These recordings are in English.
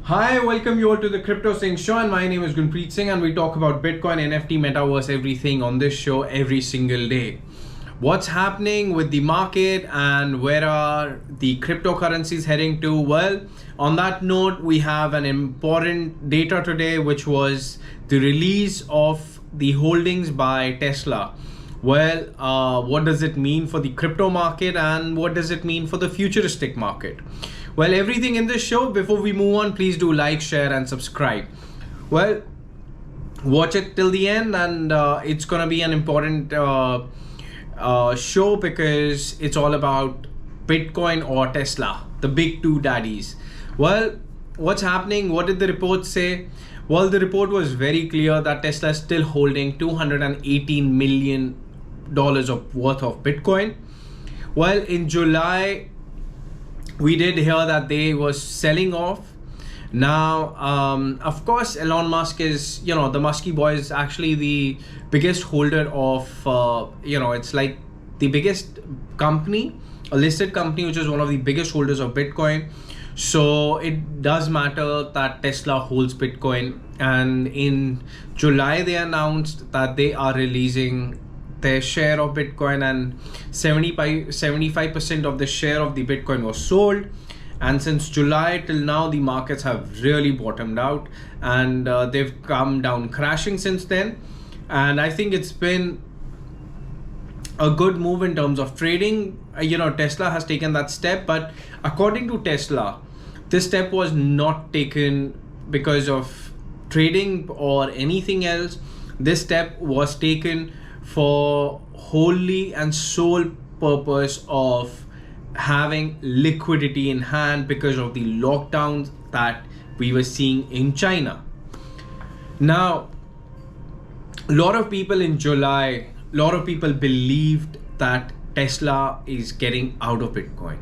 Hi, welcome you all to the Crypto Singh Show, and my name is Gunpreet Singh, and we talk about Bitcoin, NFT, Metaverse, everything on this show every single day. What's happening with the market and where are the cryptocurrencies heading to? Well, on that note, we have an important data today, which was the release of the holdings by Tesla. Well, what does it mean for the crypto market and what does it mean for the futuristic market? Well, everything in this show. Before we move on, please do like, share, and subscribe. Well, watch it till the end, and it's gonna be an important show because it's all about Bitcoin or Tesla, the big two daddies. Well, what's happening? What did the report say? Well, the report was very clear that Tesla is still holding $218 million of worth of Bitcoin. Well, in July, we did hear that they was selling off. Now, of course, Elon Musk is, the Muskie boy is actually the biggest holder of, it's like the biggest company, a listed company, which is one of the biggest holders of Bitcoin. So it does matter that Tesla holds Bitcoin. And in July, they announced that they are releasing their share of Bitcoin, and 75% of the share of the Bitcoin was sold. And since July till now, the markets have really bottomed out, and they've come down crashing since then. And I think it's been a good move in terms of trading. Tesla has taken that step, but according to Tesla, this step was not taken because of trading or anything else. This step was taken for wholly and sole purpose of having liquidity in hand because of the lockdowns that we were seeing in China. Now, a lot of people in July, a lot of people believed that Tesla is getting out of Bitcoin.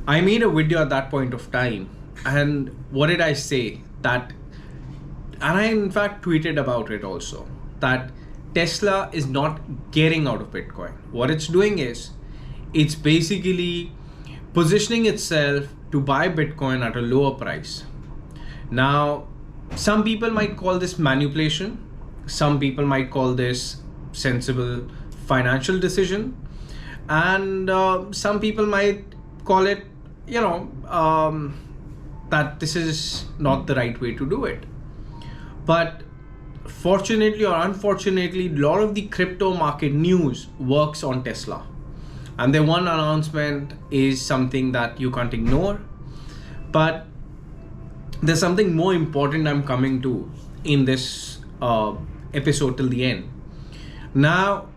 I made a video at that point of time, and what did I say? And I in fact tweeted about it also, that Tesla is not getting out of Bitcoin. What it's doing is, it's basically positioning itself to buy Bitcoin at a lower price. Now, some people might call this manipulation. Some people might call this sensible financial decision. And some people might call it, that this is not the right way to do it. But fortunately or unfortunately, a lot of the crypto market news works on Tesla. And the one announcement is something that you can't ignore. But there's something more important I'm coming to in this episode till the end. Now,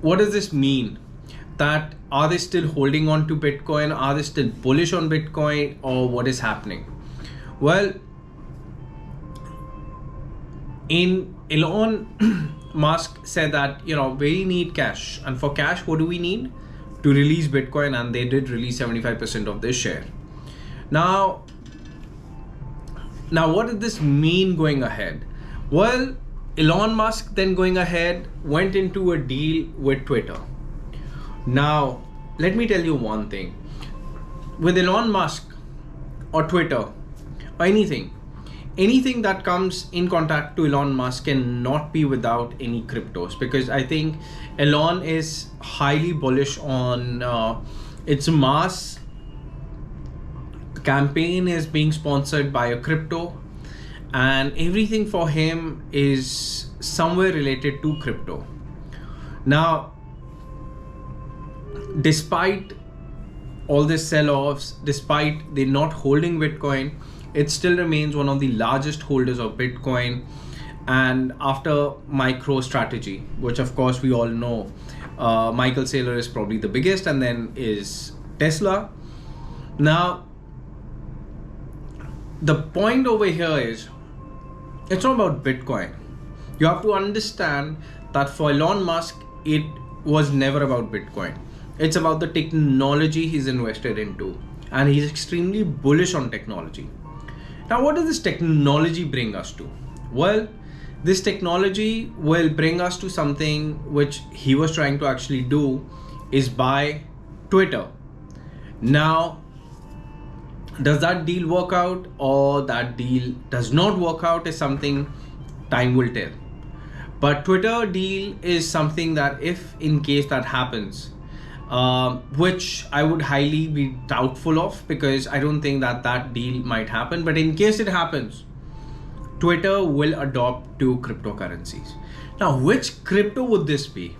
what does this mean? That are they still holding on to Bitcoin? Are they still bullish on Bitcoin, or what is happening? Well, Elon Musk said that, we need cash. And for cash, what do we need? To release Bitcoin, and they did release 75% of their share. Now, what did this mean going ahead? Well, Elon Musk then going ahead went into a deal with Twitter. Now, let me tell you one thing. With Elon Musk or Twitter or anything that comes in contact to Elon Musk cannot be without any cryptos, because I think Elon is highly bullish on its mass campaign is being sponsored by a crypto, and everything for him is somewhere related to crypto. Now, despite all these sell-offs, despite they not holding Bitcoin, it still remains one of the largest holders of Bitcoin. And after MicroStrategy, which of course we all know, Michael Saylor is probably the biggest, and then is Tesla. Now, the point over here is, it's not about Bitcoin. You have to understand that for Elon Musk, it was never about Bitcoin. It's about the technology he's invested into, and he's extremely bullish on technology. Now, what does this technology bring us to? Well, this technology will bring us to something which he was trying to actually do, is buy Twitter. Now, Does that deal work out or that deal does not work out is something time will tell. But Twitter deal is something that if in case that happens, which I would highly be doubtful of, because I don't think that that deal might happen. But in case it happens, Twitter will adopt to cryptocurrencies. Now, which crypto would this be?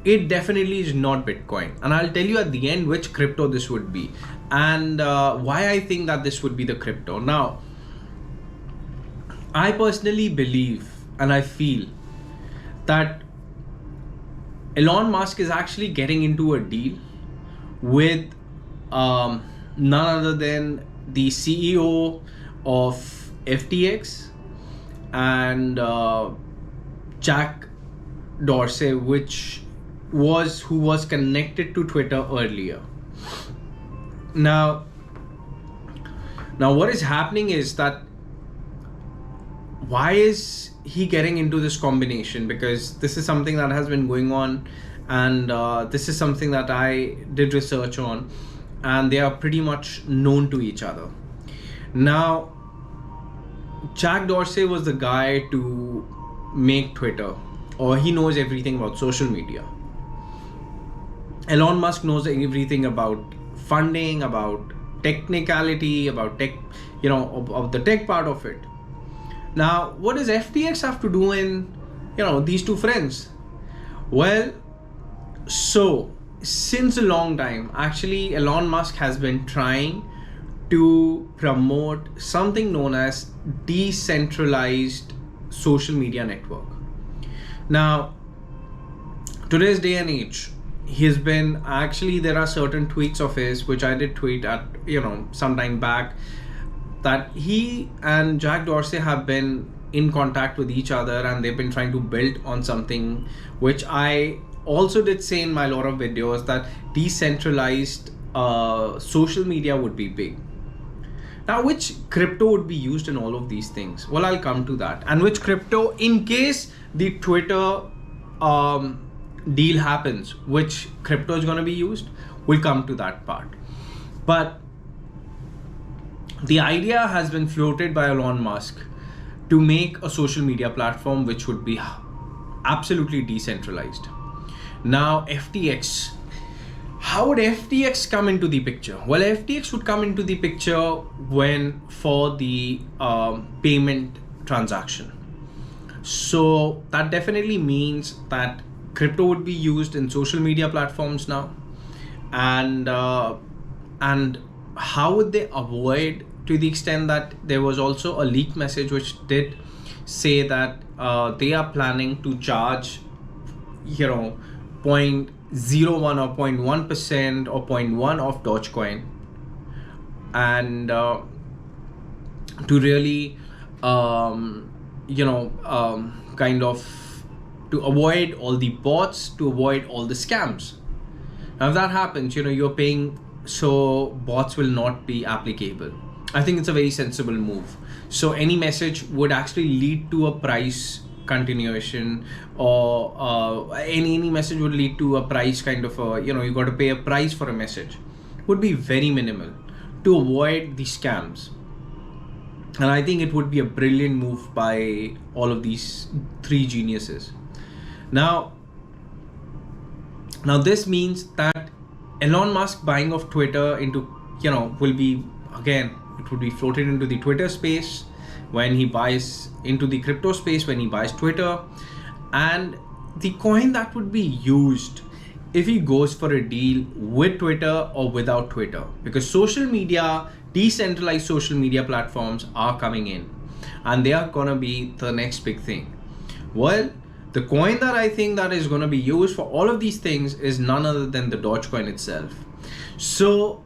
It definitely is not Bitcoin. And I'll tell you at the end which crypto this would be and why I think that this would be the crypto. Now, I personally believe and I feel that Elon Musk is actually getting into a deal with none other than the CEO of FTX and Jack Dorsey, who was connected to Twitter earlier. Now what is happening is that why is he getting into this combination? Because this is something that has been going on, and this is something that I did research on, and they are pretty much known to each other. Now, Jack Dorsey was the guy to make Twitter, or he knows everything about social media. Elon Musk knows everything about funding, about technicality, about tech, of the tech part of it. Now, what does FTX have to do in, these two friends? Well, so since a long time, actually, Elon Musk has been trying to promote something known as decentralized social media network. Now, today's day and age, there are certain tweets of his, which I did tweet at, some time back, that he and Jack Dorsey have been in contact with each other and they've been trying to build on something, which I also did say in my lot of videos, that decentralized social media would be big. Now, which crypto would be used in all of these things? Well, I'll come to that. And which crypto, in case the Twitter deal happens, which crypto is going to be used? We'll come to that part. But the idea has been floated by Elon Musk to make a social media platform which would be absolutely decentralized. Now, FTX. How would FTX come into the picture? Well, FTX would come into the picture for the payment transaction. So that definitely means that crypto would be used in social media platforms now. And how would they avoid, to the extent that there was also a leaked message which did say that they are planning to charge 0.01 or 0.1% or 0.1 of Dogecoin, and to really kind of to avoid all the bots, to avoid all the scams. Now if that happens, you're paying, so bots will not be applicable. I think it's a very sensible move. So any message would actually lead to a price continuation, or any message would lead to a price kind of you got to pay a price for a message, would be very minimal to avoid the scams. And I think it would be a brilliant move by all of these three geniuses. Now this means that Elon Musk buying of Twitter into, will be, again, it would be floated into the Twitter space when he buys into the crypto space, when he buys Twitter, and the coin that would be used if he goes for a deal with Twitter or without Twitter, because social media, decentralized social media platforms are coming in and they are going to be the next big thing. Well, the coin that I think that is going to be used for all of these things is none other than the Dogecoin itself. So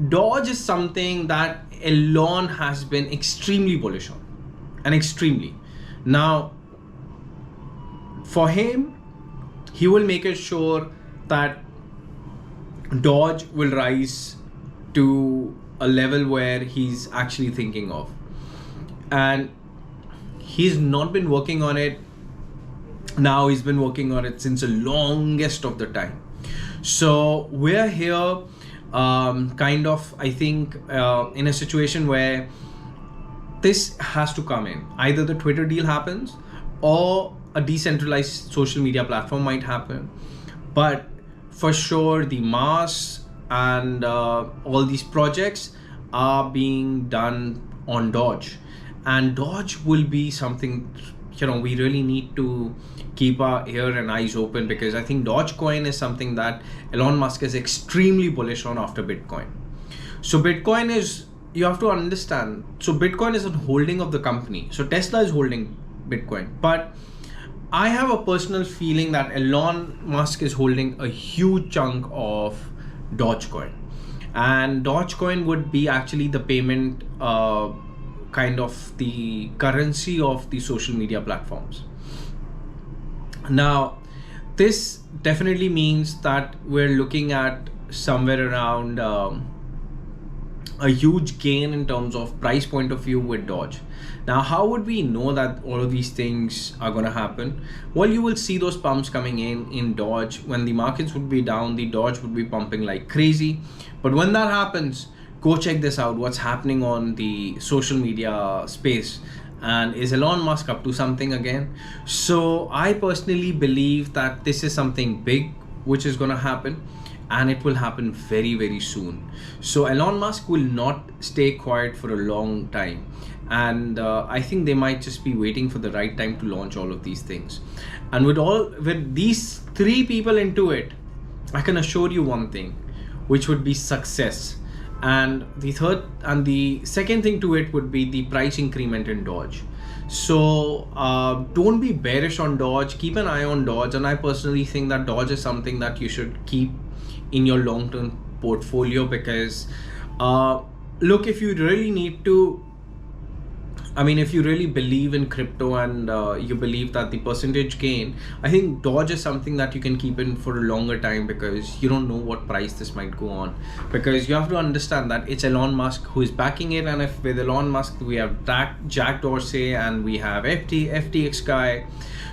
Doge is something that Elon has been extremely bullish on, and extremely. Now, for him, he will make it sure that Doge will rise to a level where he's actually thinking of. And he's not been working on it now, he's been working on it since the longest of the time. So we're here kind of, I think, in a situation where this has to come in. Either the Twitter deal happens or a decentralized social media platform might happen. But for sure, the mass and all these projects are being done on Dodge. And Dodge will be something, we really need to keep our ear and eyes open, because I think Dogecoin is something that Elon Musk is extremely bullish on after Bitcoin. So Bitcoin is, you have to understand, so Bitcoin is a holding of the company. So Tesla is holding Bitcoin, but I have a personal feeling that Elon Musk is holding a huge chunk of Dogecoin, and Dogecoin would be actually the payment, kind of the currency of the social media platforms. Now, this definitely means that we're looking at somewhere around a huge gain in terms of price point of view with Doge. Now, how would we know that all of these things are going to happen? Well, you will see those pumps coming in Doge. When the markets would be down, the Doge would be pumping like crazy. But when that happens, go check this out, what's happening on the social media space. And is Elon Musk up to something again? So I personally believe that this is something big which is going to happen, and it will happen very, very soon. So Elon Musk will not stay quiet for a long time, and I think they might just be waiting for the right time to launch all of these things. And with these three people into it, I can assure you one thing, which would be success. And the second thing to it would be the price increment in Doge. So don't be bearish on Doge, keep an eye on Doge. And I personally think that Doge is something that you should keep in your long-term portfolio, because look, if you really need to, if you really believe in crypto and you believe that the percentage gain, I think Doge is something that you can keep in for a longer time, because you don't know what price this might go on. Because you have to understand that it's Elon Musk who is backing it, and if with Elon Musk we have Jack Dorsey and we have FTX guy.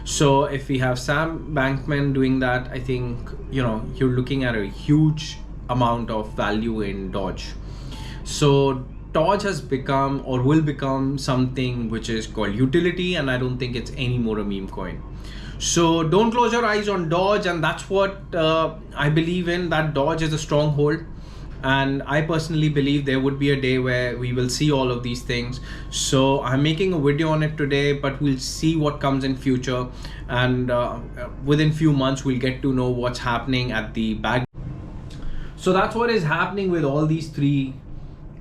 So if we have Sam Bankman doing that, I think you're looking at a huge amount of value in Doge. So Doge has become, or will become, something which is called utility, and I don't think it's any more a meme coin. So don't close your eyes on Doge, and that's what I believe in, that Doge is a stronghold. And I personally believe there would be a day where we will see all of these things. So I'm making a video on it today, but we'll see what comes in future. And within few months, we'll get to know what's happening at the back. So that's what is happening with all these three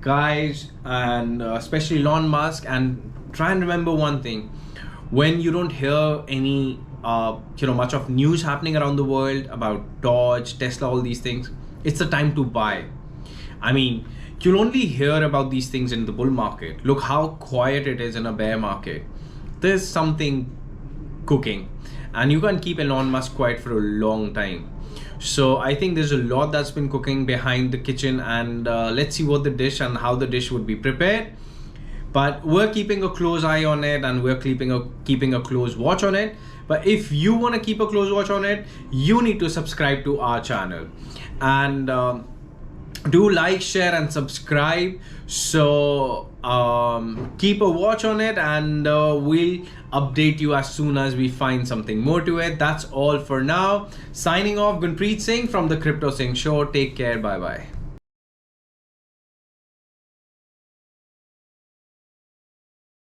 guys, and especially Elon Musk. And try and remember one thing: when you don't hear any much of news happening around the world about Doge, Tesla, all these things, it's the time to buy. You'll only hear about these things in the bull market. Look how quiet it is in a bear market. There's something cooking, and you can't keep Elon Musk quiet for a long time. So I think there's a lot that's been cooking behind the kitchen, and let's see what the dish and how the dish would be prepared. But we're keeping a close eye on it, and we're keeping a close watch on it. But if you want to keep a close watch on it, you need to subscribe to our channel, and do like, share, and subscribe. So keep a watch on it, and we'll update you as soon as we find something more to it. That's all for now. Signing off, Gunpreet Singh from the Crypto Singh Show. Take care. Bye bye.